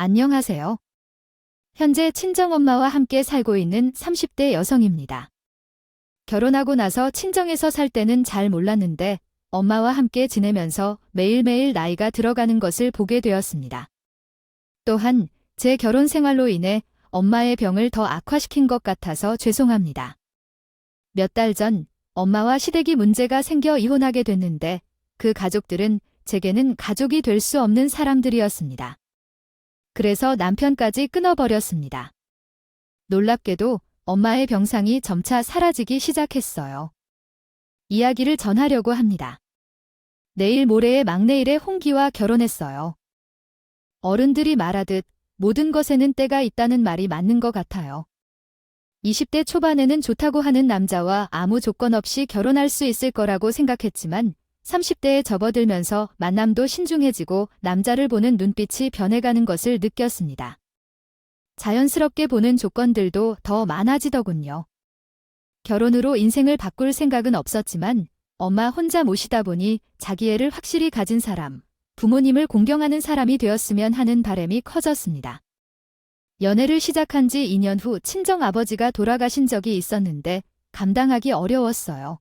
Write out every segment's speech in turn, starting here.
안녕하세요. 현재 친정엄마와 함께 살고 있는 30대 여성입니다. 결혼하고 나서 친정에서 살 때는 잘 몰랐는데 엄마와 함께 지내면서 매일매일 나이가 들어가는 것을 보게 되었습니다. 또한 제 결혼 생활로 인해 엄마의 병을 더 악화시킨 것 같아서 죄송합니다. 몇 달 전 엄마와 시댁이 문제가 생겨 이혼하게 됐는데 그 가족들은 제게는 가족이 될 수 없는 사람들이었습니다. 그래서 남편까지 끊어버렸습니다. 놀랍게도 엄마의 병상이 점차 사라지기 시작했어요. 이야기를 전하려고 합니다. 내일 모레에 막내일의 홍기와 결혼했어요. 어른들이 말하듯 모든 것에는 때가 있다는 말이 맞는 것 같아요. 20대 초반에는 좋다고 하는 남자와 아무 조건 없이 결혼할 수 있을 거라고 생각했지만 30대에 접어들면서 만남도 신중해지고 남자를 보는 눈빛이 변해가는 것을 느꼈습니다. 자연스럽게 보는 조건들도 더 많아지더군요. 결혼으로 인생을 바꿀 생각은 없었지만 엄마 혼자 모시다 보니 자기 애를 확실히 가진 사람, 부모님을 공경하는 사람이 되었으면 하는 바람이 커졌습니다. 연애를 시작한 지 2년 후 친정아버지가 돌아가신 적이 있었는데 감당하기 어려웠어요.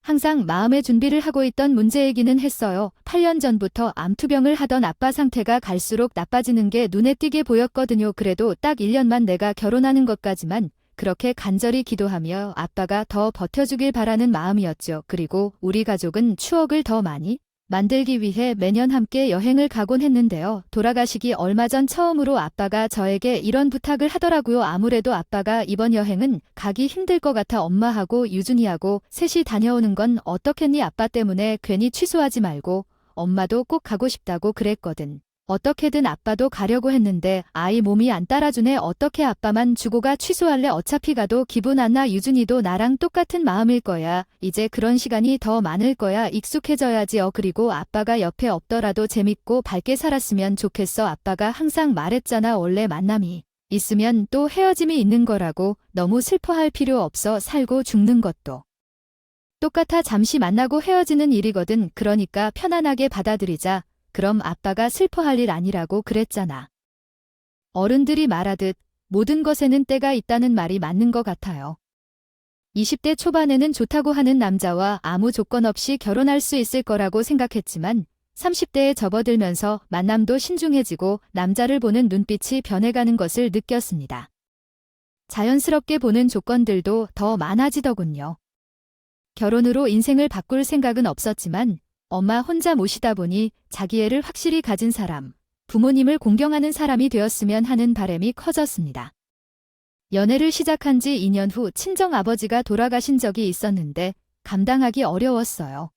항상 마음의 준비를 하고 있던 문제이기는 했어요. 8년 전부터 암투병을 하던 아빠 상태가 갈수록 나빠지는 게 눈에 띄게 보였거든요. 그래도 딱 1년만 내가 결혼하는 것까지만 그렇게 간절히 기도하며 아빠가 더 버텨주길 바라는 마음이었죠. 그리고 우리 가족은 추억을 더 많이 만들기 위해 매년 함께 여행을 가곤 했는데요. 돌아가시기 얼마 전 처음으로 아빠가 저에게 이런 부탁을 하더라고요. 아무래도 아빠가 이번 여행은 가기 힘들 것 같아 엄마하고 유준이하고 셋이 다녀오는 건 어떻겠니? 아빠 때문에 괜히 취소하지 말고 엄마도 꼭 가고 싶다고 그랬거든. 어떻게든 아빠도 가려고 했는데 아이 몸이 안 따라주네. 어떻게 아빠만 주고 가? 취소할래? 어차피 가도 기분 안 나. 유준이도 나랑 똑같은 마음일 거야. 이제 그런 시간이 더 많을 거야. 익숙해져야지. 그리고 아빠가 옆에 없더라도 재밌고 밝게 살았으면 좋겠어. 아빠가 항상 말했잖아. 원래 만남이 있으면 또 헤어짐이 있는 거라고. 너무 슬퍼할 필요 없어. 살고 죽는 것도 똑같아. 잠시 만나고 헤어지는 일이거든. 그러니까 편안하게 받아들이자. 그럼 아빠가 슬퍼할 일 아니라고 그랬잖아. 어른들이 말하듯 모든 것에는 때가 있다는 말이 맞는 것 같아요. 20대 초반에는 좋다고 하는 남자와 아무 조건 없이 결혼할 수 있을 거라고 생각했지만 30대에 접어들면서 만남도 신중해지고 남자를 보는 눈빛이 변해가는 것을 느꼈습니다. 자연스럽게 보는 조건들도 더 많아지더군요. 결혼으로 인생을 바꿀 생각은 없었지만 엄마 혼자 모시다 보니 자기 애를 확실히 가진 사람, 부모님을 공경하는 사람이 되었으면 하는 바람이 커졌습니다. 연애를 시작한 지 2년 후 친정아버지가 돌아가신 적이 있었는데 감당하기 어려웠어요.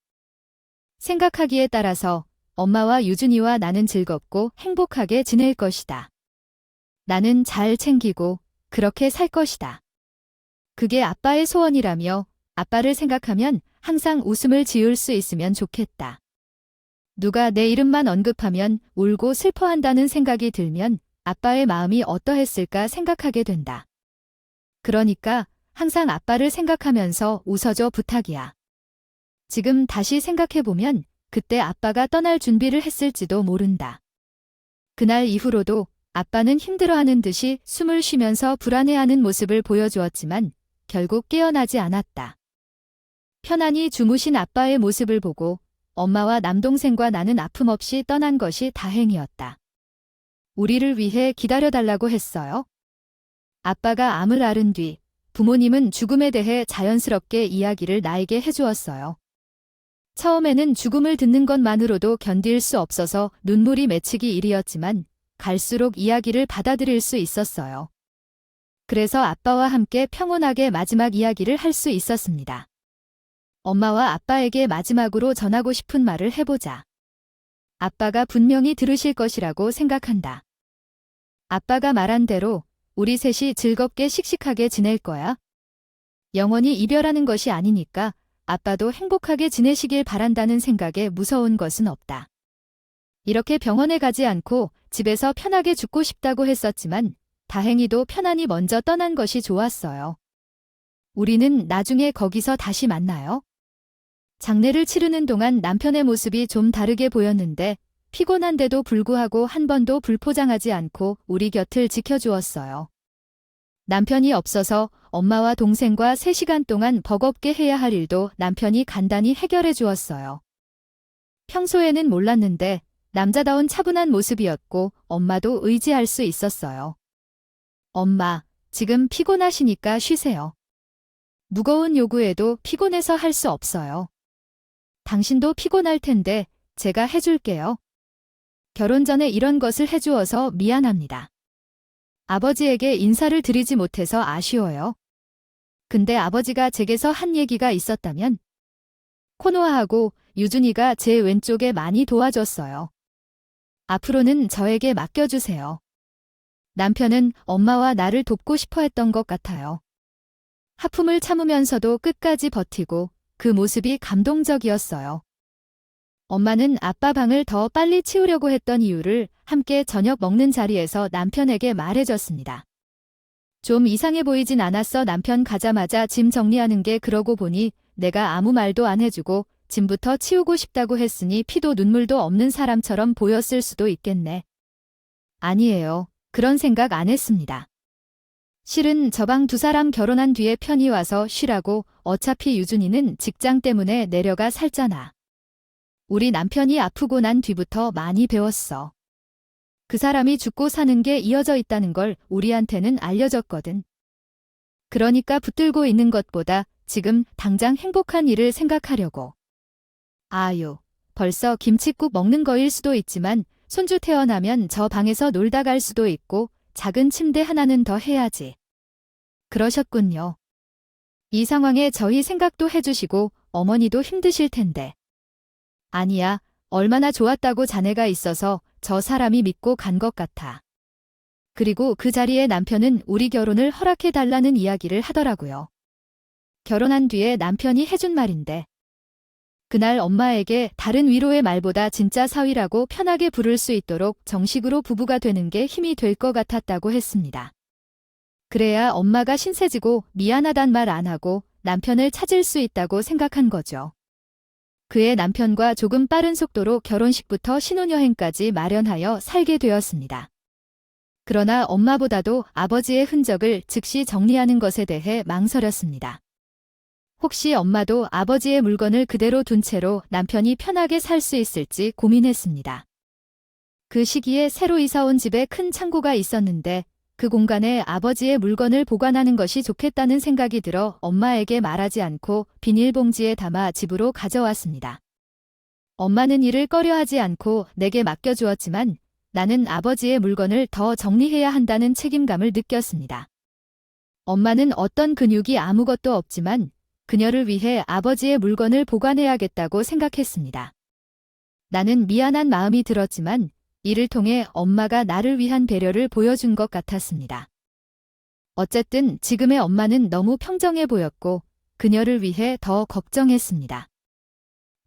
생각하기에 따라서 엄마와 유준이와 나는 즐겁고 행복하게 지낼 것이다. 나는 잘 챙기고 그렇게 살 것이다. 그게 아빠의 소원이라며 아빠를 생각하면 항상 웃음을 지을 수 있으면 좋겠다. 누가 내 이름만 언급하면 울고 슬퍼한다는 생각이 들면 아빠의 마음이 어떠했을까 생각하게 된다. 그러니까 항상 아빠를 생각하면서 웃어줘. 부탁이야. 지금 다시 생각해보면 그때 아빠가 떠날 준비를 했을지도 모른다. 그날 이후로도 아빠는 힘들어하는 듯이 숨을 쉬면서 불안해하는 모습을 보여주었지만 결국 깨어나지 않았다. 편안히 주무신 아빠의 모습을 보고 엄마와 남동생과 나는 아픔 없이 떠난 것이 다행이었다. 우리를 위해 기다려달라고 했어요. 아빠가 암을 앓은 뒤 부모님은 죽음에 대해 자연스럽게 이야기를 나에게 해주었어요. 처음에는 죽음을 듣는 것만으로도 견딜 수 없어서 눈물이 맺히기 일이었지만 갈수록 이야기를 받아들일 수 있었어요. 그래서 아빠와 함께 평온하게 마지막 이야기를 할 수 있었습니다. 엄마와 아빠에게 마지막으로 전하고 싶은 말을 해보자. 아빠가 분명히 들으실 것이라고 생각한다. 아빠가 말한 대로 우리 셋이 즐겁게 씩씩하게 지낼 거야. 영원히 이별하는 것이 아니니까 아빠도 행복하게 지내시길 바란다는 생각에 무서운 것은 없다. 이렇게 병원에 가지 않고 집에서 편하게 죽고 싶다고 했었지만 다행히도 편안히 먼저 떠난 것이 좋았어요. 우리는 나중에 거기서 다시 만나요. 장례를 치르는 동안 남편의 모습이 좀 다르게 보였는데 피곤한데도 불구하고 한 번도 불포장하지 않고 우리 곁을 지켜주었어요. 남편이 없어서 엄마와 동생과 3시간 동안 버겁게 해야 할 일도 남편이 간단히 해결해 주었어요. 평소에는 몰랐는데 남자다운 차분한 모습이었고 엄마도 의지할 수 있었어요. 엄마, 지금 피곤하시니까 쉬세요. 무거운 요구에도 피곤해서 할 수 없어요. 당신도 피곤할 텐데 제가 해줄게요. 결혼 전에 이런 것을 해주어서 미안합니다. 아버지에게 인사를 드리지 못해서 아쉬워요. 근데 아버지가 제게서 한 얘기가 있었다면? 코노아하고 유준이가 제 왼쪽에 많이 도와줬어요. 앞으로는 저에게 맡겨주세요. 남편은 엄마와 나를 돕고 싶어 했던 것 같아요. 하품을 참으면서도 끝까지 버티고 그 모습이 감동적이었어요. 엄마는 아빠 방을 더 빨리 치우려고 했던 이유를 함께 저녁 먹는 자리에서 남편에게 말해줬습니다. 좀 이상해 보이진 않았어. 남편 가자마자 짐 정리하는 게 그러고 보니 내가 아무 말도 안 해주고 짐부터 치우고 싶다고 했으니 피도 눈물도 없는 사람처럼 보였을 수도 있겠네. 아니에요. 그런 생각 안 했습니다. 실은 저방 2사람 결혼한 뒤에 편히 와서 쉬라고. 어차피 유준이는 직장 때문에 내려가 살잖아. 우리 남편이 아프고 난 뒤부터 많이 배웠어. 그 사람이 죽고 사는 게 이어져 있다는 걸 우리한테는 알려줬거든. 그러니까 붙들고 있는 것보다 지금 당장 행복한 일을 생각하려고. 아유, 벌써 김칫국 먹는 거일 수도 있지만 손주 태어나면 저 방에서 놀다 갈 수도 있고 작은 침대 하나는 더 해야지. 그러셨군요. 이 상황에 저희 생각도 해주시고 어머니도 힘드실 텐데. 아니야, 얼마나 좋았다고 자네가 있어서 저 사람이 믿고 간 것 같아. 그리고 그 자리에 남편은 우리 결혼을 허락해달라는 이야기를 하더라고요. 결혼한 뒤에 남편이 해준 말인데. 그날 엄마에게 다른 위로의 말보다 진짜 사위라고 편하게 부를 수 있도록 정식으로 부부가 되는 게 힘이 될 것 같았다고 했습니다. 그래야 엄마가 신세지고 미안하단 말 안 하고 남편을 찾을 수 있다고 생각한 거죠. 그의 남편과 조금 빠른 속도로 결혼식부터 신혼여행까지 마련하여 살게 되었습니다. 그러나 엄마보다도 아버지의 흔적을 즉시 정리하는 것에 대해 망설였습니다. 혹시 엄마도 아버지의 물건을 그대로 둔 채로 남편이 편하게 살 수 있을지 고민했습니다. 그 시기에 새로 이사 온 집에 큰 창고가 있었는데 그 공간에 아버지의 물건을 보관하는 것이 좋겠다는 생각이 들어 엄마에게 말하지 않고 비닐봉지에 담아 집으로 가져왔습니다. 엄마는 일을 꺼려하지 않고 내게 맡겨주었지만 나는 아버지의 물건을 더 정리해야 한다는 책임감을 느꼈습니다. 엄마는 어떤 근육이 아무것도 없지만 그녀를 위해 아버지의 물건을 보관해야겠다고 생각했습니다. 나는 미안한 마음이 들었지만 이를 통해 엄마가 나를 위한 배려를 보여준 것 같았습니다. 어쨌든 지금의 엄마는 너무 평정해 보였고 그녀를 위해 더 걱정했습니다.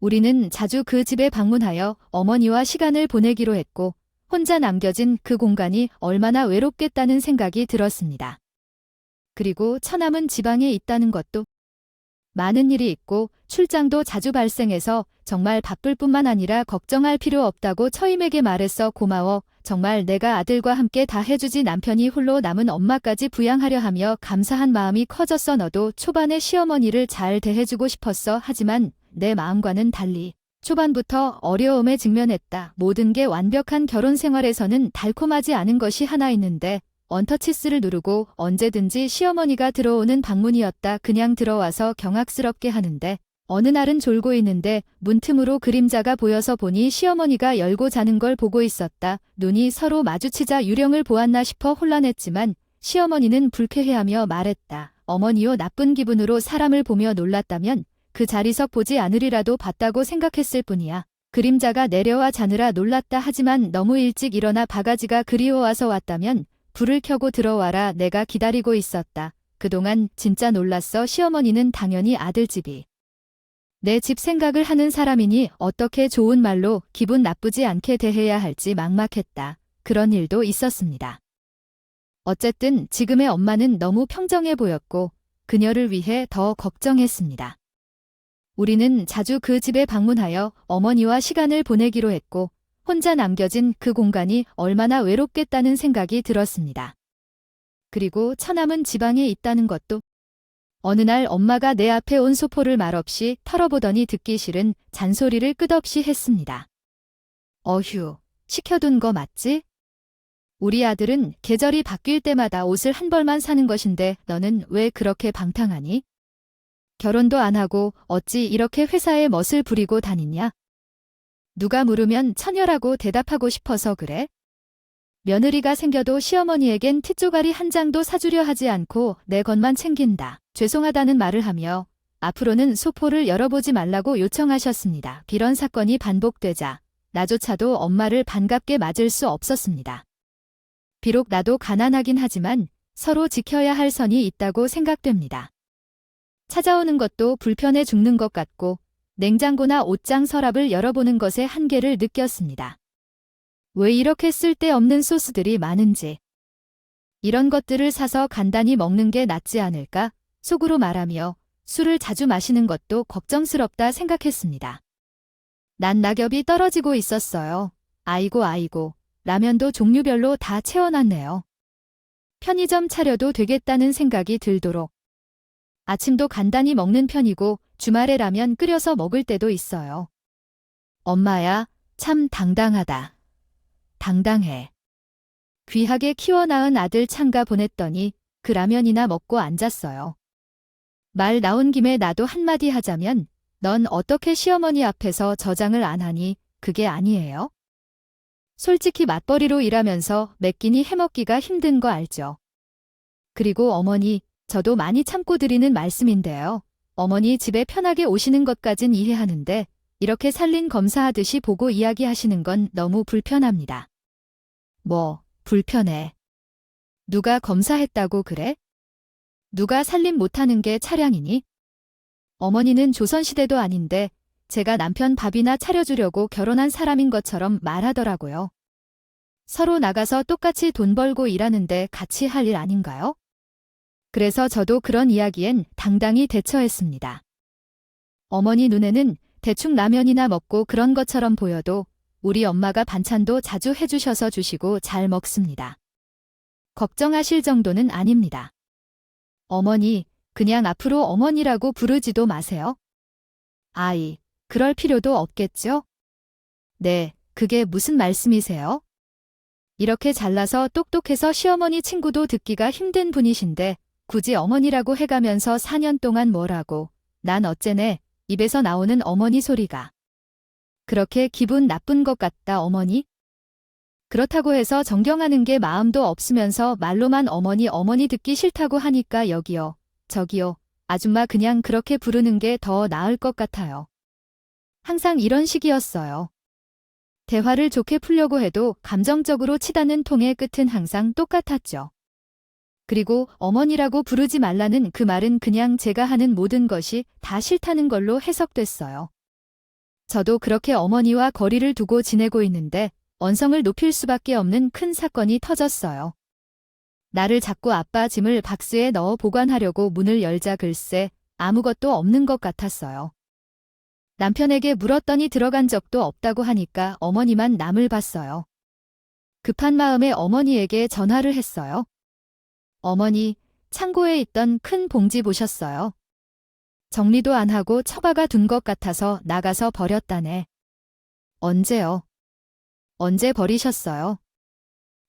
우리는 자주 그 집에 방문하여 어머니와 시간을 보내기로 했고 혼자 남겨진 그 공간이 얼마나 외롭겠다는 생각이 들었습니다. 그리고 처남은 지방에 있다는 것도 많은 일이 있고 출장도 자주 발생해서 정말 바쁠 뿐만 아니라 걱정할 필요 없다고 처임에게 말했어. 고마워. 정말 내가 아들과 함께 다 해주지. 남편이 홀로 남은 엄마까지 부양하려 하며 감사한 마음이 커졌어. 너도 초반에 시어머니를 잘 대해주고 싶었어. 하지만 내 마음과는 달리 초반부터 어려움에 직면했다. 모든 게 완벽한 결혼 생활에서는 달콤하지 않은 것이 하나 있는데 원터치스를 누르고 언제든지 시어머니가 들어오는 방문이었다. 그냥 들어와서 경악스럽게 하는데 어느 날은 졸고 있는데 문틈으로 그림자가 보여서 보니 시어머니가 열고 자는 걸 보고 있었다. 눈이 서로 마주치자 유령을 보았나 싶어 혼란했지만 시어머니는 불쾌해하며 말했다. 어머니요, 나쁜 기분으로 사람을 보며 놀랐다면 그 자리석 보지 않으리라도 봤다고 생각했을 뿐이야. 그림자가 내려와 자느라 놀랐다. 하지만 너무 일찍 일어나 바가지가 그리워와서 왔다면 불을 켜고 들어와라. 내가 기다리고 있었다. 그동안 진짜 놀랐어. 시어머니는 당연히 아들집이 내 집 생각을 하는 사람이니 어떻게 좋은 말로 기분 나쁘지 않게 대해야 할지 막막했다. 그런 일도 있었습니다. 어쨌든 지금의 엄마는 너무 평정해 보였고 그녀를 위해 더 걱정했습니다. 우리는 자주 그 집에 방문하여 어머니와 시간을 보내기로 했고 혼자 남겨진 그 공간이 얼마나 외롭겠다는 생각이 들었습니다. 그리고 처남은 지방에 있다는 것도. 어느 날 엄마가 내 앞에 온 소포를 말없이 털어보더니 듣기 싫은 잔소리를 끝없이 했습니다. 어휴, 시켜둔 거 맞지? 우리 아들은 계절이 바뀔 때마다 옷을 한 벌만 사는 것인데 너는 왜 그렇게 방탕하니? 결혼도 안 하고 어찌 이렇게 회사에 멋을 부리고 다니냐? 누가 물으면 처녀라고 대답하고 싶어서 그래? 며느리가 생겨도 시어머니에겐 tit 조가리 한 장도 사주려 하지 않고 내 것만 챙긴다. 죄송하다는 말을 하며 앞으로는 소포를 열어보지 말라고 요청하셨습니다. 이런 사건이 반복되자 나조차도 엄마를 반갑게 맞을 수 없었습니다. 비록 나도 가난하긴 하지만 서로 지켜야 할 선이 있다고 생각됩니다. 찾아오는 것도 불편해 죽는 것 같고 냉장고나 옷장 서랍을 열어보는 것에 한계를 느꼈습니다. 왜 이렇게 쓸데없는 소스들이 많은지. 이런 것들을 사서 간단히 먹는 게 낫지 않을까? 속으로 말하며 술을 자주 마시는 것도 걱정스럽다 생각했습니다. 난 낙엽이 떨어지고 있었어요. 아이고, 라면도 종류별로 다 채워놨네요. 편의점 차려도 되겠다는 생각이 들도록. 아침도 간단히 먹는 편이고 주말에 라면 끓여서 먹을 때도 있어요. 엄마야, 참 당당하다. 당당해. 귀하게 키워 낳은 아들 창가 보냈더니 그 라면이나 먹고 앉았어요. 말 나온 김에 나도 한마디 하자면 넌 어떻게 시어머니 앞에서 저장을 안 하니? 그게 아니에요? 솔직히 맞벌이로 일하면서 몇 끼니 해먹기가 힘든 거 알죠? 그리고 어머니, 저도 많이 참고 드리는 말씀인데요. 어머니 집에 편하게 오시는 것까진 이해하는데 이렇게 살림 검사하듯이 보고 이야기하시는 건 너무 불편합니다. 뭐, 불편해. 누가 검사했다고 그래? 누가 살림 못하는 게 차량이니? 어머니는 조선시대도 아닌데 제가 남편 밥이나 차려주려고 결혼한 사람인 것처럼 말하더라고요. 서로 나가서 똑같이 돈 벌고 일하는데 같이 할 일 아닌가요? 그래서 저도 그런 이야기엔 당당히 대처했습니다. 어머니 눈에는 대충 라면이나 먹고 그런 것처럼 보여도 우리 엄마가 반찬도 자주 해주셔서 주시고 잘 먹습니다. 걱정하실 정도는 아닙니다. 어머니, 그냥 앞으로 어머니라고 부르지도 마세요. 아이, 그럴 필요도 없겠죠? 네, 그게 무슨 말씀이세요? 이렇게 잘나서 똑똑해서 시어머니 친구도 듣기가 힘든 분이신데 굳이 어머니라고 해가면서 4년 동안 뭐라고, 난 어째네, 입에서 나오는 어머니 소리가. 그렇게 기분 나쁜 것 같다 어머니? 그렇다고 해서 정경하는 게 마음도 없으면서 말로만 어머니 듣기 싫다고 하니까 여기요, 저기요, 아줌마 그냥 그렇게 부르는 게 더 나을 것 같아요. 항상 이런 식이었어요. 대화를 좋게 풀려고 해도 감정적으로 치닫는 통의 끝은 항상 똑같았죠. 그리고 어머니라고 부르지 말라는 그 말은 그냥 제가 하는 모든 것이 다 싫다는 걸로 해석됐어요. 저도 그렇게 어머니와 거리를 두고 지내고 있는데 언성을 높일 수밖에 없는 큰 사건이 터졌어요. 나를 자꾸 아빠 짐을 박스에 넣어 보관하려고 문을 열자 글쎄 아무것도 없는 것 같았어요. 남편에게 물었더니 들어간 적도 없다고 하니까 어머니만 남을 봤어요. 급한 마음에 어머니에게 전화를 했어요. 어머니, 창고에 있던 큰 봉지 보셨어요? 정리도 안 하고 처박아 둔 것 같아서 나가서 버렸다네. 언제요? 언제 버리셨어요?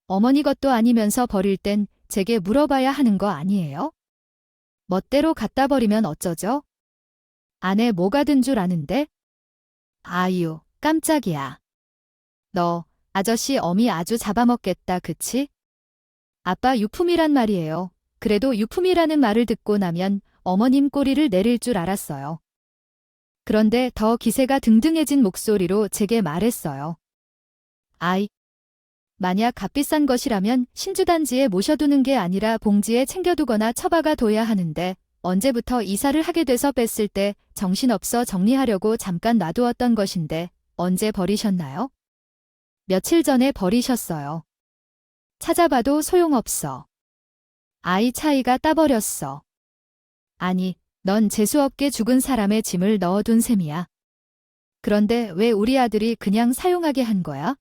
어머니 것도 아니면서 버릴 땐 제게 물어봐야 하는 거 아니에요? 멋대로 갖다 버리면 어쩌죠? 안에 뭐가 든 줄 아는데? 아유, 깜짝이야. 너, 아저씨 어미 아주 잡아먹겠다, 그치? 아빠 유품이란 말이에요. 그래도 유품이라는 말을 듣고 나면 어머님 꼬리를 내릴 줄 알았어요. 그런데 더 기세가 등등해진 목소리로 제게 말했어요. 아이, 만약 값비싼 것이라면 신주단지에 모셔두는 게 아니라 봉지에 챙겨두거나 처박아 둬야 하는데 언제부터 이사를 하게 돼서 뺐을 때 정신없어 정리하려고 잠깐 놔두었던 것인데 언제 버리셨나요? 며칠 전에 버리셨어요. 찾아봐도 소용없어. 아이 차이가 따버렸어. 아니, 넌 재수없게 죽은 사람의 짐을 넣어둔 셈이야. 그런데 왜 우리 아들이 그냥 사용하게 한 거야?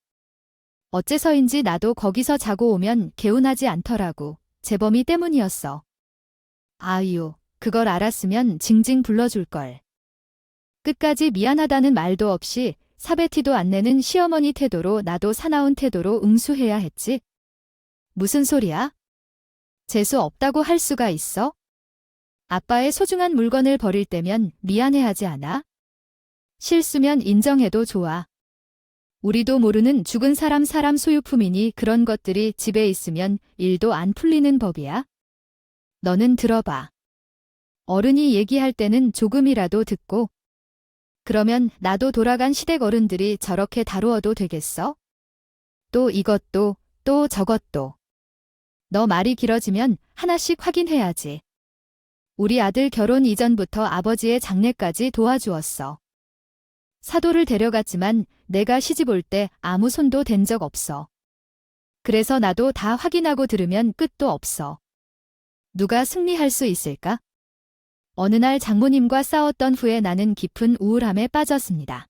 어째서인지 나도 거기서 자고 오면 개운하지 않더라고. 재범이 때문이었어. 아유, 그걸 알았으면 징징 불러줄걸. 끝까지 미안하다는 말도 없이 사배티도 안 내는 시어머니 태도로 나도 사나운 태도로 응수해야 했지. 무슨 소리야? 재수 없다고 할 수가 있어? 아빠의 소중한 물건을 버릴 때면 미안해하지 않아? 실수면 인정해도 좋아. 우리도 모르는 죽은 사람 소유품이니 그런 것들이 집에 있으면 일도 안 풀리는 법이야. 너는 들어봐. 어른이 얘기할 때는 조금이라도 듣고. 그러면 나도 돌아간 시댁 어른들이 저렇게 다루어도 되겠어? 또 이것도, 또 저것도. 너 말이 길어지면 하나씩 확인해야지. 우리 아들 결혼 이전부터 아버지의 장례까지 도와주었어. 사도를 데려갔지만 내가 시집 올 때 아무 손도 댄 적 없어. 그래서 나도 다 확인하고 들으면 끝도 없어. 누가 승리할 수 있을까? 어느 날 장모님과 싸웠던 후에 나는 깊은 우울함에 빠졌습니다.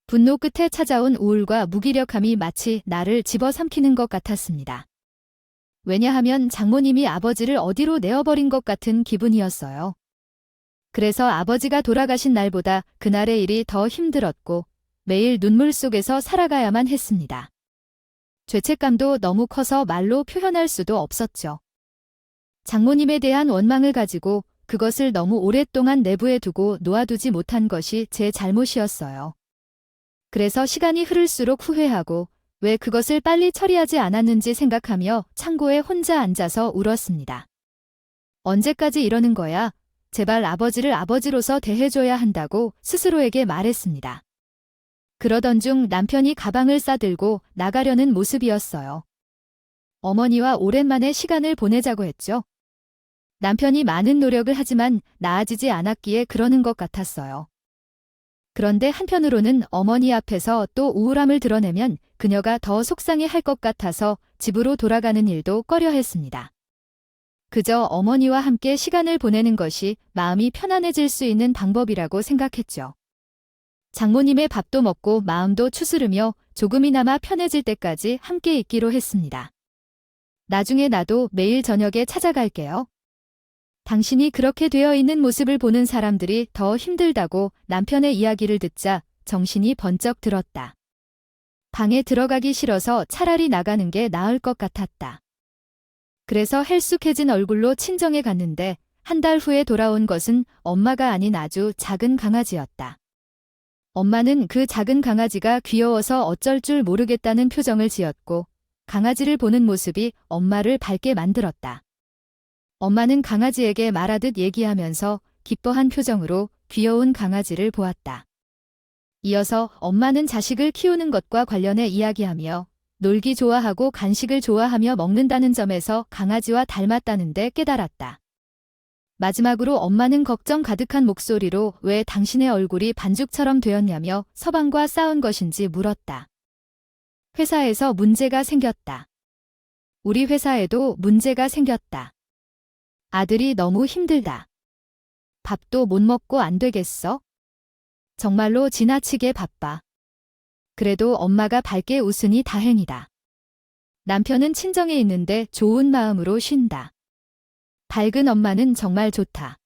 분노 끝에 찾아온 우울과 무기력함이 마치 나를 집어삼키는 것 같았습니다. 왜냐하면 장모님이 아버지를 어디로 내어버린 것 같은 기분이었어요. 그래서 아버지가 돌아가신 날보다 그날의 일이 더 힘들었고 매일 눈물 속에서 살아가야만 했습니다. 죄책감도 너무 커서 말로 표현할 수도 없었죠. 장모님에 대한 원망을 가지고 그것을 너무 오랫동안 내부에 두고 놓아두지 못한 것이 제 잘못이었어요. 그래서 시간이 흐를수록 후회하고 왜 그것을 빨리 처리하지 않았는지 생각하며 창고에 혼자 앉아서 울었습니다. 언제까지 이러는 거야? 제발 아버지를 아버지로서 대해줘야 한다고 스스로에게 말했습니다. 그러던 중 남편이 가방을 싸들고 나가려는 모습이었어요. 어머니와 오랜만에 시간을 보내자고 했죠. 남편이 많은 노력을 하지만 나아지지 않았기에 그러는 것 같았어요. 그런데 한편으로는 어머니 앞에서 또 우울함을 드러내면 그녀가 더 속상해할 것 같아서 집으로 돌아가는 일도 꺼려했습니다. 그저 어머니와 함께 시간을 보내는 것이 마음이 편안해질 수 있는 방법이라고 생각했죠. 장모님의 밥도 먹고 마음도 추스르며 조금이나마 편해질 때까지 함께 있기로 했습니다. 나중에 나도 매일 저녁에 찾아갈게요. 당신이 그렇게 되어 있는 모습을 보는 사람들이 더 힘들다고 남편의 이야기를 듣자 정신이 번쩍 들었다. 방에 들어가기 싫어서 차라리 나가는 게 나을 것 같았다. 그래서 헬쑥해진 얼굴로 친정에 갔는데 한 달 후에 돌아온 것은 엄마가 아닌 아주 작은 강아지였다. 엄마는 그 작은 강아지가 귀여워서 어쩔 줄 모르겠다는 표정을 지었고 강아지를 보는 모습이 엄마를 밝게 만들었다. 엄마는 강아지에게 말하듯 얘기하면서 기뻐한 표정으로 귀여운 강아지를 보았다. 이어서 엄마는 자식을 키우는 것과 관련해 이야기하며 놀기 좋아하고 간식을 좋아하며 먹는다는 점에서 강아지와 닮았다는데 깨달았다. 마지막으로 엄마는 걱정 가득한 목소리로 왜 당신의 얼굴이 반죽처럼 되었냐며 서방과 싸운 것인지 물었다. 회사에서 문제가 생겼다. 우리 회사에도 문제가 생겼다. 아들이 너무 힘들다. 밥도 못 먹고 안 되겠어? 정말로 지나치게 바빠. 그래도 엄마가 밝게 웃으니 다행이다. 남편은 친정에 있는데 좋은 마음으로 쉰다. 밝은 엄마는 정말 좋다.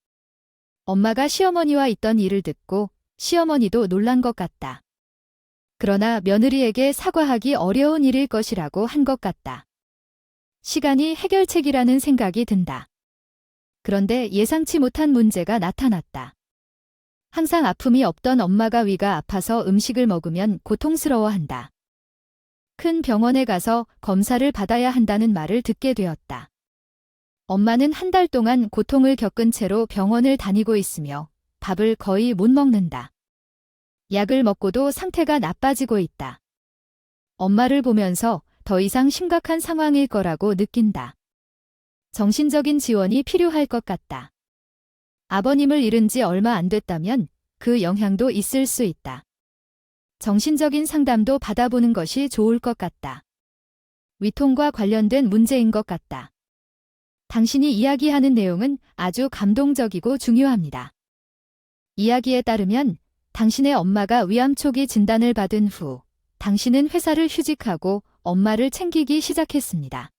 엄마가 시어머니와 있던 일을 듣고 시어머니도 놀란 것 같다. 그러나 며느리에게 사과하기 어려운 일일 것이라고 한 것 같다. 시간이 해결책이라는 생각이 든다. 그런데 예상치 못한 문제가 나타났다. 항상 아픔이 없던 엄마가 위가 아파서 음식을 먹으면 고통스러워한다. 큰 병원에 가서 검사를 받아야 한다는 말을 듣게 되었다. 엄마는 한 달 동안 고통을 겪은 채로 병원을 다니고 있으며 밥을 거의 못 먹는다. 약을 먹고도 상태가 나빠지고 있다. 엄마를 보면서 더 이상 심각한 상황일 거라고 느낀다. 정신적인 지원이 필요할 것 같다. 아버님을 잃은 지 얼마 안 됐다면 그 영향도 있을 수 있다. 정신적인 상담도 받아보는 것이 좋을 것 같다. 위통과 관련된 문제인 것 같다. 당신이 이야기하는 내용은 아주 감동적이고 중요합니다. 이야기에 따르면 당신의 엄마가 위암 초기 진단을 받은 후 당신은 회사를 휴직하고 엄마를 챙기기 시작했습니다.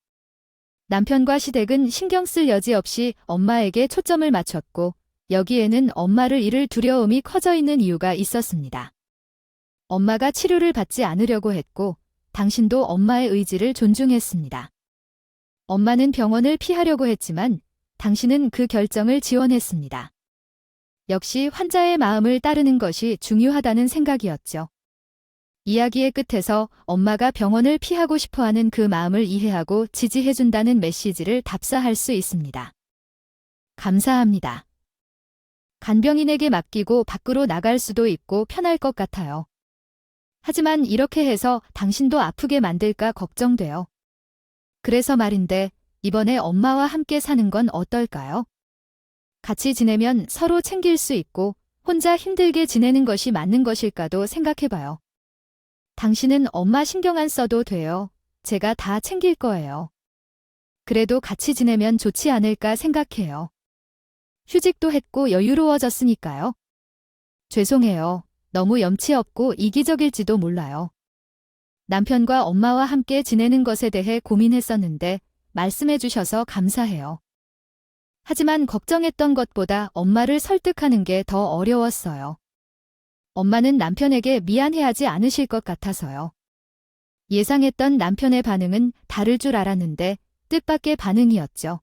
남편과 시댁은 신경 쓸 여지 없이 엄마에게 초점을 맞췄고 여기에는 엄마를 잃을 두려움이 커져 있는 이유가 있었습니다. 엄마가 치료를 받지 않으려고 했고 당신도 엄마의 의지를 존중했습니다. 엄마는 병원을 피하려고 했지만 당신은 그 결정을 지원했습니다. 역시 환자의 마음을 따르는 것이 중요하다는 생각이었죠. 이야기의 끝에서 엄마가 병원을 피하고 싶어하는 그 마음을 이해하고 지지해준다는 메시지를 답사할 수 있습니다. 감사합니다. 간병인에게 맡기고 밖으로 나갈 수도 있고 편할 것 같아요. 하지만 이렇게 해서 당신도 아프게 만들까 걱정돼요. 그래서 말인데 이번에 엄마와 함께 사는 건 어떨까요? 같이 지내면 서로 챙길 수 있고 혼자 힘들게 지내는 것이 맞는 것일까도 생각해봐요. 당신은 엄마 신경 안 써도 돼요. 제가 다 챙길 거예요. 그래도 같이 지내면 좋지 않을까 생각해요. 휴직도 했고 여유로워졌으니까요. 죄송해요. 너무 염치 없고 이기적일지도 몰라요. 남편과 엄마와 함께 지내는 것에 대해 고민했었는데 말씀해 주셔서 감사해요. 하지만 걱정했던 것보다 엄마를 설득하는 게 더 어려웠어요. 엄마는 남편에게 미안해하지 않으실 것 같아서요. 예상했던 남편의 반응은 다를 줄 알았는데 뜻밖의 반응이었죠.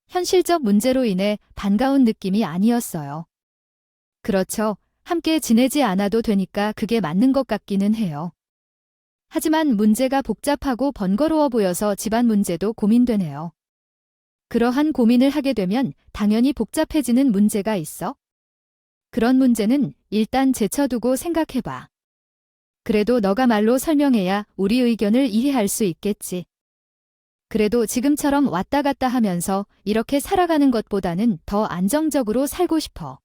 현실적 문제로 인해 반가운 느낌이 아니었어요. 그렇죠. 함께 지내지 않아도 되니까 그게 맞는 것 같기는 해요. 하지만 문제가 복잡하고 번거로워 보여서 집안 문제도 고민되네요. 그러한 고민을 하게 되면 당연히 복잡해지는 문제가 있어. 그런 문제는 일단 제쳐두고 생각해봐. 그래도 너가 말로 설명해야 우리 의견을 이해할 수 있겠지. 그래도 지금처럼 왔다 갔다 하면서 이렇게 살아가는 것보다는 더 안정적으로 살고 싶어.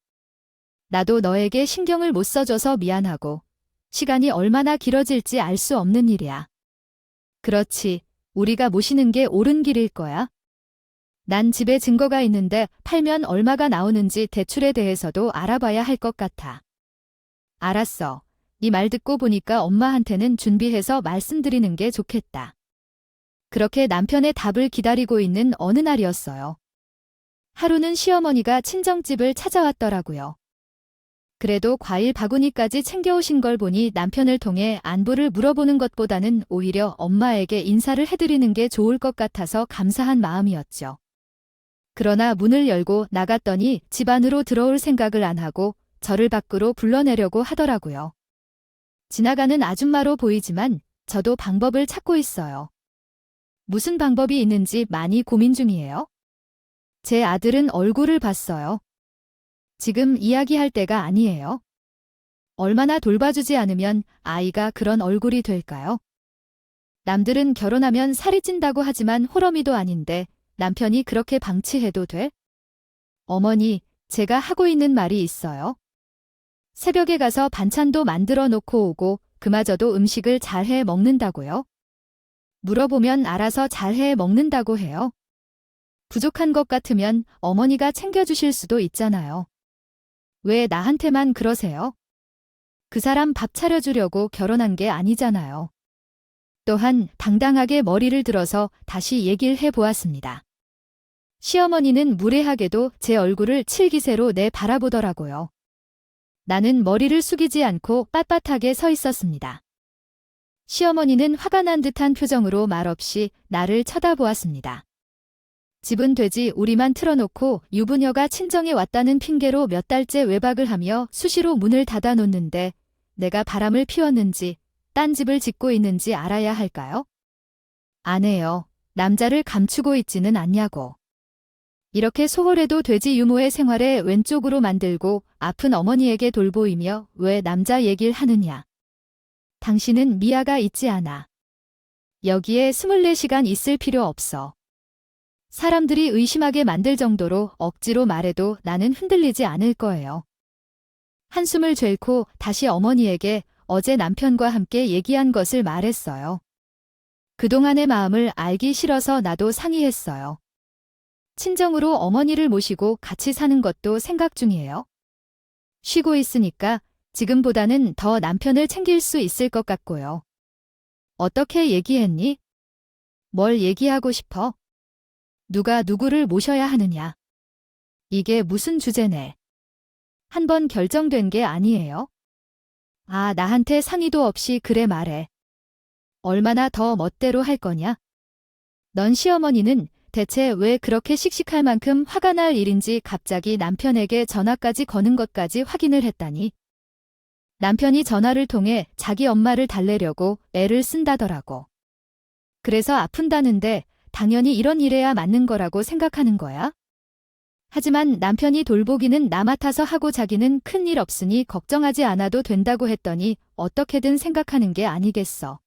나도 너에게 신경을 못 써줘서 미안하고 시간이 얼마나 길어질지 알 수 없는 일이야. 그렇지. 우리가 모시는 게 옳은 길일 거야. 난 집에 증거가 있는데 팔면 얼마가 나오는지 대출에 대해서도 알아봐야 할 것 같아. 알았어. 네 말 듣고 보니까 엄마한테는 준비해서 말씀드리는 게 좋겠다. 그렇게 남편의 답을 기다리고 있는 어느 날이었어요. 하루는 시어머니가 친정집을 찾아왔더라고요. 그래도 과일 바구니까지 챙겨오신 걸 보니 남편을 통해 안부를 물어보는 것보다는 오히려 엄마에게 인사를 해드리는 게 좋을 것 같아서 감사한 마음이었죠. 그러나 문을 열고 나갔더니 집 안으로 들어올 생각을 안 하고 저를 밖으로 불러내려고 하더라고요. 지나가는 아줌마로 보이지만 저도 방법을 찾고 있어요. 무슨 방법이 있는지 많이 고민 중이에요. 제 아들은 얼굴을 봤어요. 지금 이야기할 때가 아니에요. 얼마나 돌봐주지 않으면 아이가 그런 얼굴이 될까요? 남들은 결혼하면 살이 찐다고 하지만 호러미도 아닌데 남편이 그렇게 방치해도 돼? 어머니, 제가 하고 있는 말이 있어요. 새벽에 가서 반찬도 만들어 놓고 오고 그마저도 음식을 잘해 먹는다고요? 물어보면 알아서 잘해 먹는다고 해요. 부족한 것 같으면 어머니가 챙겨주실 수도 있잖아요. 왜 나한테만 그러세요? 그 사람 밥 차려주려고 결혼한 게 아니잖아요. 또한 당당하게 머리를 들어서 다시 얘기를 해보았습니다. 시어머니는 무례하게도 제 얼굴을 칠기세로 바라보더라고요. 나는 머리를 숙이지 않고 빳빳하게 서 있었습니다. 시어머니는 화가 난 듯한 표정으로 말없이 나를 쳐다보았습니다. 집은 돼지 우리만 틀어놓고 유부녀가 친정에 왔다는 핑계로 몇 달째 외박을 하며 수시로 문을 닫아놓는데 내가 바람을 피웠는지 딴 집을 짓고 있는지 알아야 할까요? 안 해요. 남자를 감추고 있지는 않냐고. 이렇게 소홀해도 돼지 유모의 생활에 왼쪽으로 만들고 아픈 어머니에게 돌보이며 왜 남자 얘기를 하느냐. 당신은 미아가 있지 않아. 여기에 24시간 있을 필요 없어. 사람들이 의심하게 만들 정도로 억지로 말해도 나는 흔들리지 않을 거예요. 한숨을 죄고 다시 어머니에게 어제 남편과 함께 얘기한 것을 말했어요. 그동안의 마음을 알기 싫어서 나도 상의했어요. 친정으로 어머니를 모시고 같이 사는 것도 생각 중이에요. 쉬고 있으니까 지금보다는 더 남편을 챙길 수 있을 것 같고요. 어떻게 얘기했니? 뭘 얘기하고 싶어? 누가 누구를 모셔야 하느냐? 이게 무슨 주제네? 한 번 결정된 게 아니에요? 아, 나한테 상의도 없이 그래 말해. 얼마나 더 멋대로 할 거냐? 넌 시어머니는 대체 왜 그렇게 씩씩할 만큼 화가 날 일인지 갑자기 남편에게 전화까지 거는 것까지 확인을 했다니. 남편이 전화를 통해 자기 엄마를 달래려고 애를 쓴다더라고. 그래서 아픈다는데 당연히 이런 일에야 맞는 거라고 생각하는 거야? 하지만 남편이 돌보기는 나 맡아서 하고 자기는 큰일 없으니 걱정하지 않아도 된다고 했더니 어떻게든 생각하는 게 아니겠어.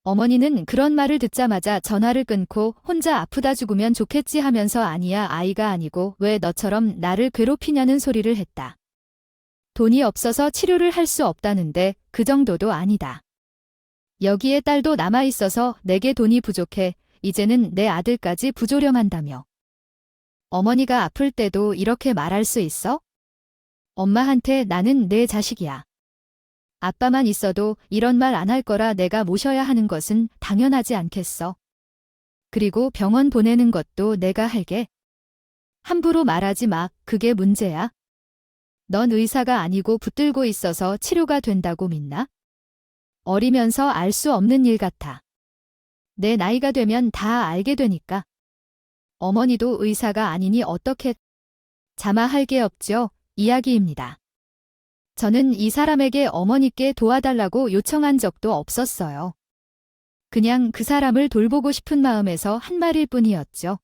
어머니는 그런 말을 듣자마자 전화를 끊고 혼자 아프다 죽으면 좋겠지 하면서 아니야 아이가 아니고 왜 너처럼 나를 괴롭히냐는 소리를 했다. 돈이 없어서 치료를 할 수 없다는데 그 정도도 아니다. 여기에 딸도 남아있어서 내게 돈이 부족해 이제는 내 아들까지 부조령한다며. 어머니가 아플 때도 이렇게 말할 수 있어? 엄마한테 나는 내 자식이야. 아빠만 있어도 이런 말 안 할 거라 내가 모셔야 하는 것은 당연하지 않겠어. 그리고 병원 보내는 것도 내가 할게. 함부로 말하지 마. 그게 문제야. 넌 의사가 아니고 붙들고 있어서 치료가 된다고 믿나? 어리면서 알 수 없는 일 같아. 내 나이가 되면 다 알게 되니까. 어머니도 의사가 아니니 어떻게 자마할 게 없죠. 이야기입니다. 저는 이 사람에게 어머니께 도와달라고 요청한 적도 없었어요. 그냥 그 사람을 돌보고 싶은 마음에서 한 말일 뿐이었죠.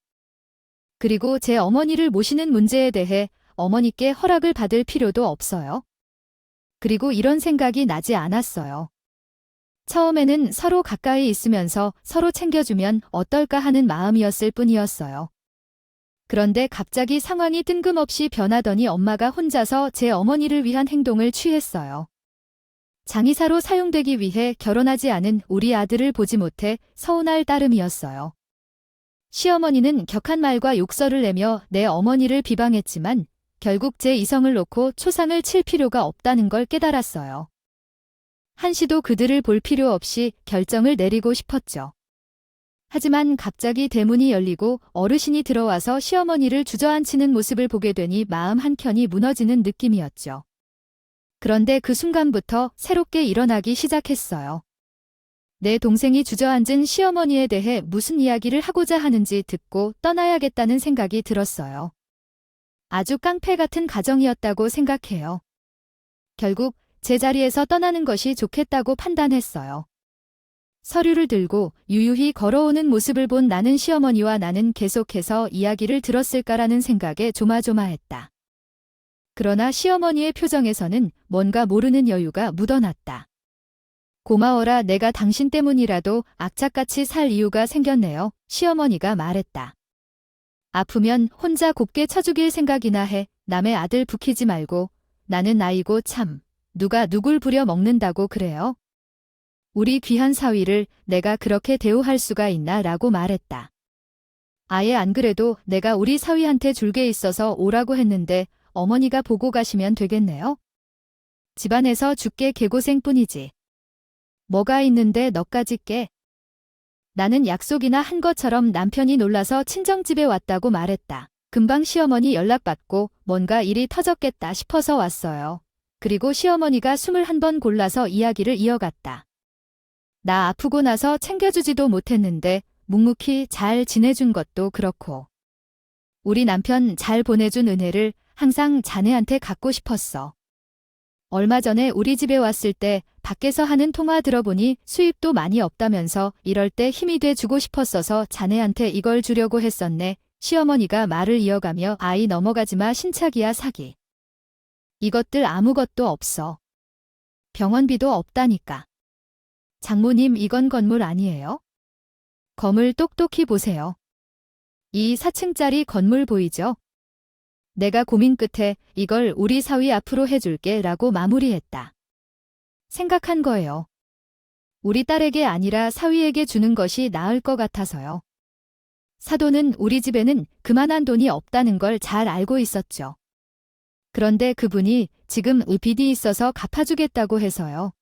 그리고 제 어머니를 모시는 문제에 대해 어머니께 허락을 받을 필요도 없어요. 그리고 이런 생각이 나지 않았어요. 처음에는 서로 가까이 있으면서 서로 챙겨주면 어떨까 하는 마음이었을 뿐이었어요. 그런데 갑자기 상황이 뜬금없이 변하더니 엄마가 혼자서 제 어머니를 위한 행동을 취했어요. 장의사로 사용되기 위해 결혼하지 않은 우리 아들을 보지 못해 서운할 따름이었어요. 시어머니는 격한 말과 욕설을 내며 내 어머니를 비방했지만 결국 제 이성을 놓고 초상을 칠 필요가 없다는 걸 깨달았어요. 한시도 그들을 볼 필요 없이 결정을 내리고 싶었죠. 하지만 갑자기 대문이 열리고 어르신이 들어와서 시어머니를 주저앉히는 모습을 보게 되니 마음 한켠이 무너지는 느낌이었죠. 그런데 그 순간부터 새롭게 일어나기 시작했어요. 내 동생이 주저앉은 시어머니에 대해 무슨 이야기를 하고자 하는지 듣고 떠나야겠다는 생각이 들었어요. 아주 깡패 같은 가정이었다고 생각해요. 결국 제 자리에서 떠나는 것이 좋겠다고 판단했어요. 서류를 들고 유유히 걸어오는 모습을 본 나는 시어머니와 나는 계속해서 이야기를 들었을까라는 생각에 조마조마했다. 그러나 시어머니의 표정에서는 뭔가 모르는 여유가 묻어났다. 고마워라 내가 당신 때문이라도 악착같이 살 이유가 생겼네요. 시어머니가 말했다. 아프면 혼자 곱게 쳐죽일 생각이나 해. 남의 아들 부키지 말고. 나는 아이고 참. 누가 누굴 부려먹는다고 그래요? 우리 귀한 사위를 내가 그렇게 대우할 수가 있나 라고 말했다. 아예 안 그래도 내가 우리 사위한테 줄 게 있어서 오라고 했는데 어머니가 보고 가시면 되겠네요? 집안에서 죽게 개고생뿐이지. 뭐가 있는데 너까지 깨? 나는 약속이나 한 것처럼 남편이 놀라서 친정집에 왔다고 말했다. 금방 시어머니 연락받고 뭔가 일이 터졌겠다 싶어서 왔어요. 그리고 시어머니가 21번 골라서 이야기를 이어갔다. 나 아프고 나서 챙겨주지도 못했는데 묵묵히 잘 지내준 것도 그렇고. 우리 남편 잘 보내준 은혜를 항상 자네한테 갖고 싶었어. 얼마 전에 우리 집에 왔을 때 밖에서 하는 통화 들어보니 수입도 많이 없다면서 이럴 때 힘이 돼 주고 싶었어서 자네한테 이걸 주려고 했었네. 시어머니가 말을 이어가며 아이 넘어가지마 신착이야 사기. 이것들 아무것도 없어. 병원비도 없다니까. 장모님 이건 건물 아니에요? 건물 똑똑히 보세요. 이 4층짜리 건물 보이죠? 내가 고민 끝에 이걸 우리 사위 앞으로 해줄게 라고 마무리했다. 생각한 거예요. 우리 딸에게 아니라 사위에게 주는 것이 나을 것 같아서요. 사돈은 우리 집에는 그만한 돈이 없다는 걸 잘 알고 있었죠. 그런데 그분이 지금 빚이 있어서 갚아주겠다고 해서요.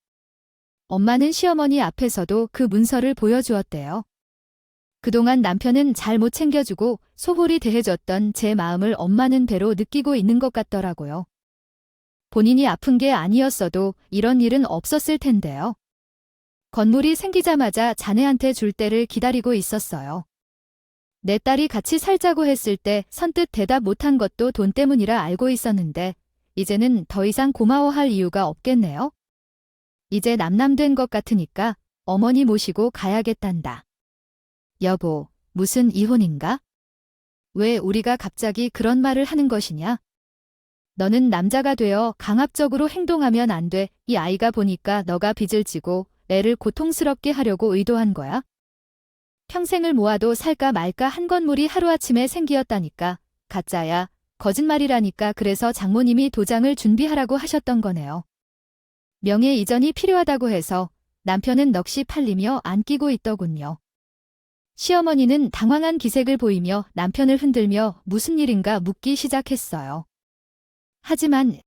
엄마는 시어머니 앞에서도 그 문서를 보여주었대요. 그동안 남편은 잘 못 챙겨주고 소홀히 대해줬던 제 마음을 엄마는 배로 느끼고 있는 것 같더라고요. 본인이 아픈 게 아니었어도 이런 일은 없었을 텐데요. 건물이 생기자마자 자네한테 줄 때를 기다리고 있었어요. 내 딸이 같이 살자고 했을 때 선뜻 대답 못한 것도 돈 때문이라 알고 있었는데 이제는 더 이상 고마워할 이유가 없겠네요. 이제 남남된 것 같으니까 어머니 모시고 가야겠단다. 여보, 무슨 이혼인가? 왜 우리가 갑자기 그런 말을 하는 것이냐? 너는 남자가 되어 강압적으로 행동하면 안 돼. 이 아이가 보니까 너가 빚을 지고 애를 고통스럽게 하려고 의도한 거야? 평생을 모아도 살까 말까 한 건물이 하루아침에 생기었다니까. 가짜야. 거짓말이라니까. 그래서 장모님이 도장을 준비하라고 하셨던 거네요. 명예 이전이 필요하다고 해서 남편은 넋이 팔리며 안 끼고 있더군요. 시어머니는 당황한 기색을 보이며 남편을 흔들며 무슨 일인가 묻기 시작했어요. 하지만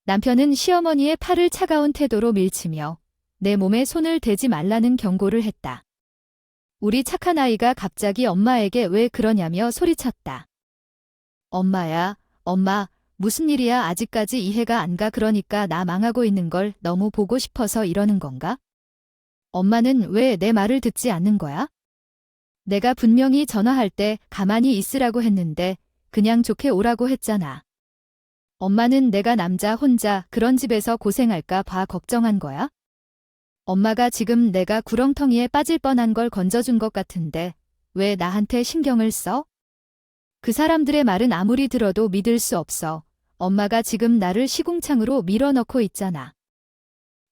남편은 시어머니의 팔을 차가운 태도로 밀치며 내 몸에 손을 대지 말라는 경고를 했다. 우리 착한 아이가 갑자기 엄마에게 왜 그러냐며 소리쳤다. 엄마야, 엄마, 무슨 일이야? 아직까지 이해가 안 가. 그러니까 나 망하고 있는 걸 너무 보고 싶어서 이러는 건가? 엄마는 왜 내 말을 듣지 않는 거야? 내가 분명히 전화할 때 가만히 있으라고 했는데 그냥 좋게 오라고 했잖아. 엄마는 내가 남자 혼자 그런 집에서 고생할까 봐 걱정한 거야? 엄마가 지금 내가 구렁텅이에 빠질 뻔한 걸 건져준 것 같은데 왜 나한테 신경을 써? 그 사람들의 말은 아무리 들어도 믿을 수 없어. 엄마가 지금 나를 시궁창으로 밀어넣고 있잖아.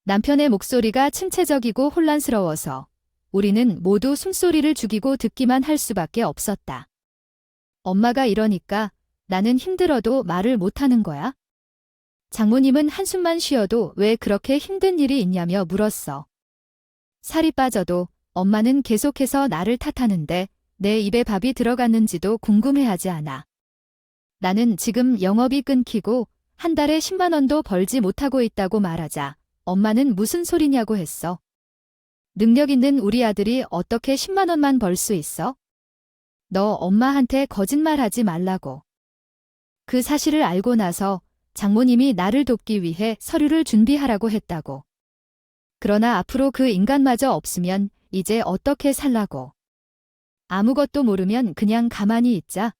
남편의 목소리가 침체적이고 혼란스러워서 우리는 모두 숨소리를 죽이고 듣기만 할 수밖에 없었다. 엄마가 이러니까 나는 힘들어도 말을 못하는 거야? 장모님은 한숨만 쉬어도 왜 그렇게 힘든 일이 있냐며 물었어. 살이 빠져도 엄마는 계속해서 나를 탓하는데 내 입에 밥이 들어갔는지도 궁금해하지 않아. 나는 지금 영업이 끊기고 한 달에 10만 원도 벌지 못하고 있다고 말하자 엄마는 무슨 소리냐고 했어. 능력 있는 우리 아들이 어떻게 10만 원만 벌 수 있어? 너 엄마한테 거짓말하지 말라고. 그 사실을 알고 나서 장모님이 나를 돕기 위해 서류를 준비하라고 했다고. 그러나 앞으로 그 인간마저 없으면 이제 어떻게 살라고. 아무것도 모르면 그냥 가만히 있자.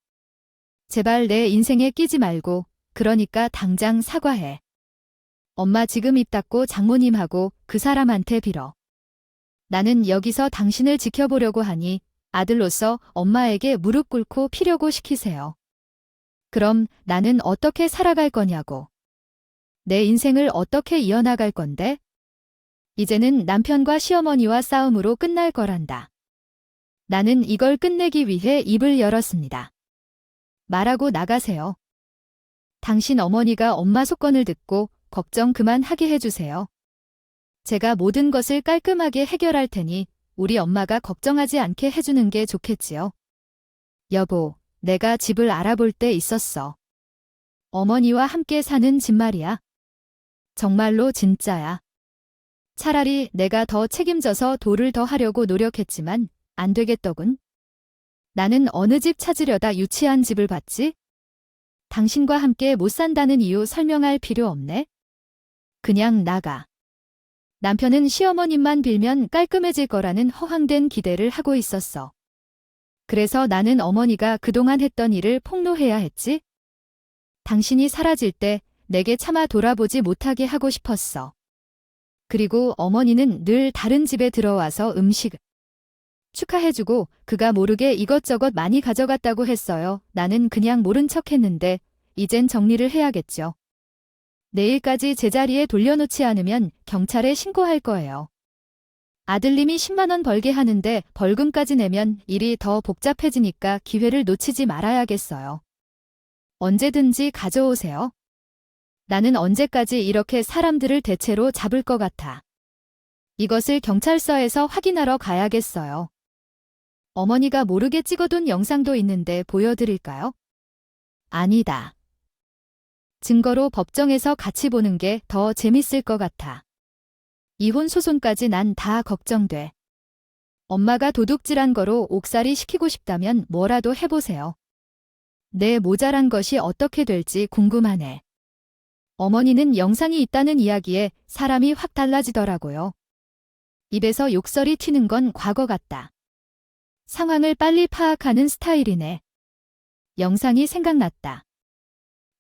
제발 내 인생에 끼지 말고 그러니까 당장 사과해. 엄마 지금 입 닫고 장모님하고 그 사람한테 빌어. 나는 여기서 당신을 지켜보려고 하니 아들로서 엄마에게 무릎 꿇고 피려고 시키세요. 그럼 나는 어떻게 살아갈 거냐고. 내 인생을 어떻게 이어나갈 건데? 이제는 남편과 시어머니와 싸움으로 끝날 거란다. 나는 이걸 끝내기 위해 입을 열었습니다. 말하고 나가세요. 당신 어머니가 엄마 속건을 듣고 걱정 그만하게 해주세요. 제가 모든 것을 깔끔하게 해결할 테니 우리 엄마가 걱정하지 않게 해주는 게 좋겠지요. 여보, 내가 집을 알아볼 때 있었어. 어머니와 함께 사는 집 말이야. 정말로 진짜야. 차라리 내가 더 책임져서 도를 더 하려고 노력했지만 안 되겠더군. 나는 어느 집 찾으려다 유치한 집을 봤지? 당신과 함께 못 산다는 이유 설명할 필요 없네. 그냥 나가. 남편은 시어머님만 빌면 깔끔해질 거라는 허황된 기대를 하고 있었어. 그래서 나는 어머니가 그동안 했던 일을 폭로해야 했지? 당신이 사라질 때 내게 차마 돌아보지 못하게 하고 싶었어. 그리고 어머니는 늘 다른 집에 들어와서 음식 축하해주고 그가 모르게 이것저것 많이 가져갔다고 했어요. 나는 그냥 모른 척했는데 이젠 정리를 해야겠죠. 내일까지 제자리에 돌려놓지 않으면 경찰에 신고할 거예요. 아들님이 10만 원 벌게 하는데 벌금까지 내면 일이 더 복잡해지니까 기회를 놓치지 말아야겠어요. 언제든지 가져오세요. 나는 언제까지 이렇게 사람들을 대체로 잡을 것 같아. 이것을 경찰서에서 확인하러 가야겠어요. 어머니가 모르게 찍어둔 영상도 있는데 보여드릴까요? 아니다. 증거로 법정에서 같이 보는 게 더 재밌을 것 같아. 이혼 소송까지 난 다 걱정돼. 엄마가 도둑질한 거로 옥살이 시키고 싶다면 뭐라도 해보세요. 내 모자란 것이 어떻게 될지 궁금하네. 어머니는 영상이 있다는 이야기에 사람이 확 달라지더라고요. 입에서 욕설이 튀는 건 과거 같다. 상황을 빨리 파악하는 스타일이네. 영상이 생각났다.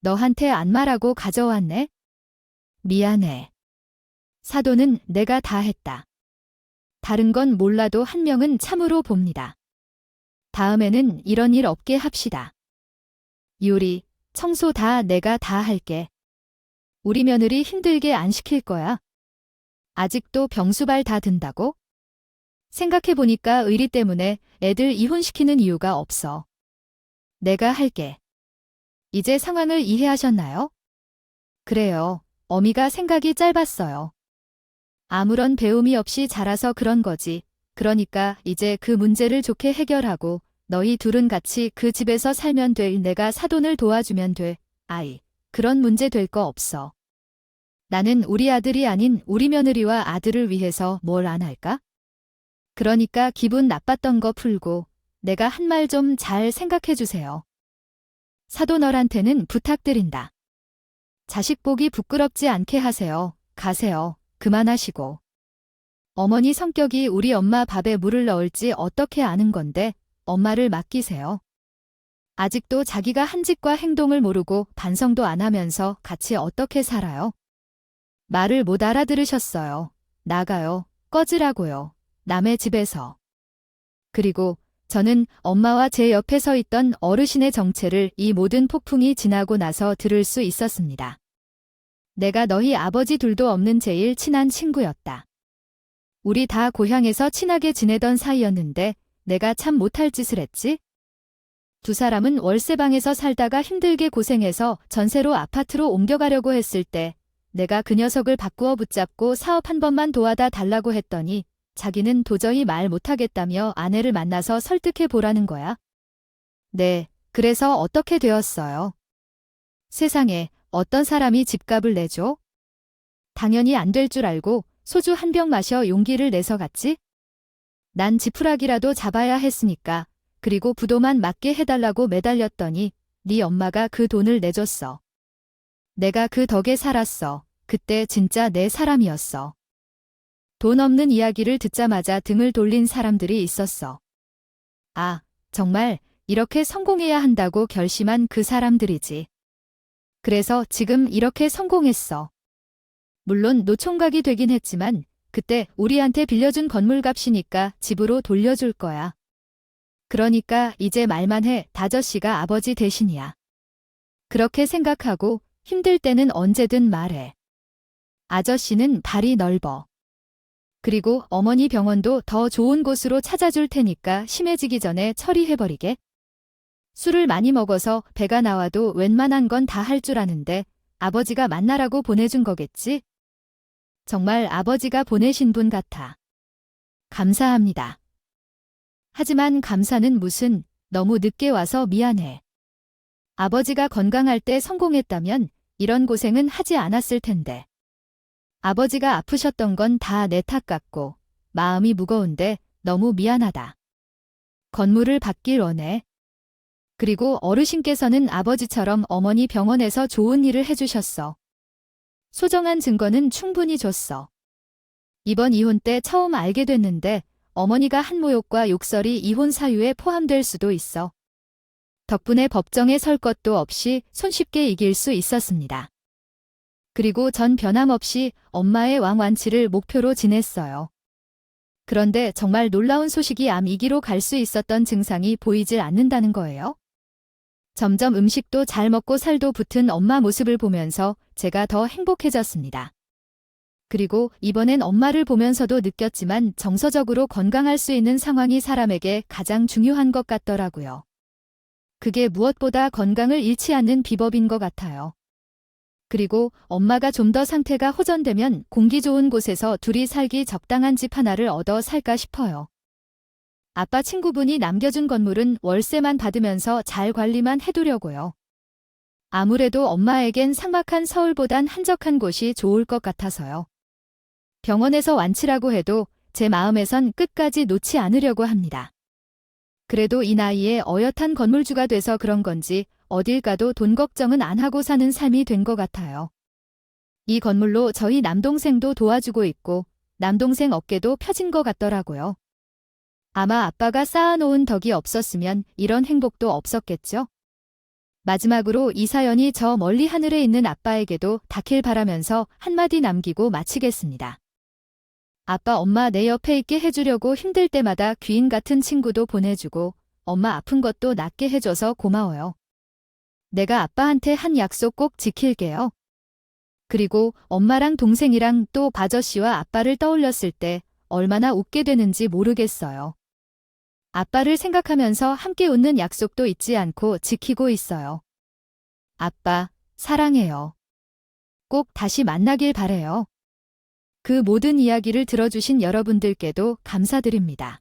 너한테 안 말하고 가져왔네? 미안해. 사도는 내가 다 했다. 다른 건 몰라도 한 명은 참으로 봅니다. 다음에는 이런 일 없게 합시다. 요리, 청소 다 내가 다 할게. 우리 며느리 힘들게 안 시킬 거야. 아직도 병수발 다 든다고? 생각해보니까 의리 때문에 애들 이혼시키는 이유가 없어. 내가 할게. 이제 상황을 이해하셨나요? 그래요. 어미가 생각이 짧았어요. 아무런 배움이 없이 자라서 그런 거지. 그러니까 이제 그 문제를 좋게 해결하고 너희 둘은 같이 그 집에서 살면 돼. 내가 사돈을 도와주면 돼. 아이, 그런 문제 될 거 없어. 나는 우리 아들이 아닌 우리 며느리와 아들을 위해서 뭘 안 할까? 그러니까 기분 나빴던 거 풀고 내가 한 말 좀 잘 생각해 주세요. 사돈어란테는 부탁드린다. 자식 보기 부끄럽지 않게 하세요. 가세요. 그만하시고. 어머니 성격이 우리 엄마 밥에 물을 넣을지 어떻게 아는 건데 엄마를 맡기세요. 아직도 자기가 한 짓과 행동을 모르고 반성도 안 하면서 같이 어떻게 살아요? 말을 못 알아들으셨어요. 나가요. 꺼지라고요. 남의 집에서. 그리고 저는 엄마와 제 옆에 서 있던 어르신의 정체를 이 모든 폭풍이 지나고 나서 들을 수 있었습니다. 내가 너희 아버지 둘도 없는 제일 친한 친구였다. 우리 다 고향에서 친하게 지내던 사이였는데 내가 참 못할 짓을 했지? 두 사람은 월세방에서 살다가 힘들게 고생해서 전세로 아파트로 옮겨가려고 했을 때 내가 그 녀석을 바꾸어 붙잡고 사업 한 번만 도와다 달라고 했더니 자기는 도저히 말 못하겠다며 아내를 만나서 설득해 보라는 거야. 네, 그래서 어떻게 되었어요? 세상에 어떤 사람이 집값을 내줘? 당연히 안 될 줄 알고 소주 한 병 마셔 용기를 내서 갔지? 난 지푸라기라도 잡아야 했으니까. 그리고 부도만 맞게 해달라고 매달렸더니 네 엄마가 그 돈을 내줬어. 내가 그 덕에 살았어. 그때 진짜 내 사람이었어. 돈 없는 이야기를 듣자마자 등을 돌린 사람들이 있었어. 아, 정말 이렇게 성공해야 한다고 결심한 그 사람들이지. 그래서 지금 이렇게 성공했어. 물론 노총각이 되긴 했지만 그때 우리한테 빌려준 건물값이니까 집으로 돌려줄 거야. 그러니까 이제 말만 해. 다저씨가 아버지 대신이야. 그렇게 생각하고 힘들 때는 언제든 말해. 아저씨는 발이 넓어. 그리고 어머니 병원도 더 좋은 곳으로 찾아줄 테니까 심해지기 전에 처리해버리게. 술을 많이 먹어서 배가 나와도 웬만한 건 다 할 줄 아는데 아버지가 만나라고 보내준 거겠지? 정말 아버지가 보내신 분 같아. 감사합니다. 하지만 감사는 무슨, 너무 늦게 와서 미안해. 아버지가 건강할 때 성공했다면 이런 고생은 하지 않았을 텐데. 아버지가 아프셨던 건 다 내 탓 같고 마음이 무거운데 너무 미안하다. 건물을 받길 원해. 그리고 어르신께서는 아버지처럼 어머니 병원에서 좋은 일을 해주셨어. 소정한 증거는 충분히 줬어. 이번 이혼 때 처음 알게 됐는데 어머니가 한 모욕과 욕설이 이혼 사유에 포함될 수도 있어. 덕분에 법정에 설 것도 없이 손쉽게 이길 수 있었습니다. 그리고 전 변함없이 엄마의 왕완치를 목표로 지냈어요. 그런데 정말 놀라운 소식이 암 2기로 갈 수 있었던 증상이 보이질 않는다는 거예요. 점점 음식도 잘 먹고 살도 붙은 엄마 모습을 보면서 제가 더 행복해졌습니다. 그리고 이번엔 엄마를 보면서도 느꼈지만 정서적으로 건강할 수 있는 상황이 사람에게 가장 중요한 것 같더라고요. 그게 무엇보다 건강을 잃지 않는 비법인 것 같아요. 그리고 엄마가 좀 더 상태가 호전되면 공기 좋은 곳에서 둘이 살기 적당한 집 하나를 얻어 살까 싶어요. 아빠 친구분이 남겨준 건물은 월세만 받으면서 잘 관리만 해두려고요. 아무래도 엄마에겐 삭막한 서울보단 한적한 곳이 좋을 것 같아서요. 병원에서 완치라고 해도 제 마음에선 끝까지 놓지 않으려고 합니다. 그래도 이 나이에 어엿한 건물주가 돼서 그런 건지 어딜 가도 돈 걱정은 안 하고 사는 삶이 된 것 같아요. 이 건물로 저희 남동생도 도와주고 있고 남동생 어깨도 펴진 것 같더라고요. 아마 아빠가 쌓아놓은 덕이 없었으면 이런 행복도 없었겠죠? 마지막으로 이 사연이 저 멀리 하늘에 있는 아빠에게도 닿길 바라면서 한마디 남기고 마치겠습니다. 아빠, 엄마 내 옆에 있게 해주려고 힘들 때마다 귀인 같은 친구도 보내주고 엄마 아픈 것도 낫게 해줘서 고마워요. 내가 아빠한테 한 약속 꼭 지킬게요. 그리고 엄마랑 동생이랑 또 바저씨와 아빠를 떠올렸을 때 얼마나 웃게 되는지 모르겠어요. 아빠를 생각하면서 함께 웃는 약속도 잊지 않고 지키고 있어요. 아빠, 사랑해요. 꼭 다시 만나길 바래요. 그 모든 이야기를 들어주신 여러분들께도 감사드립니다.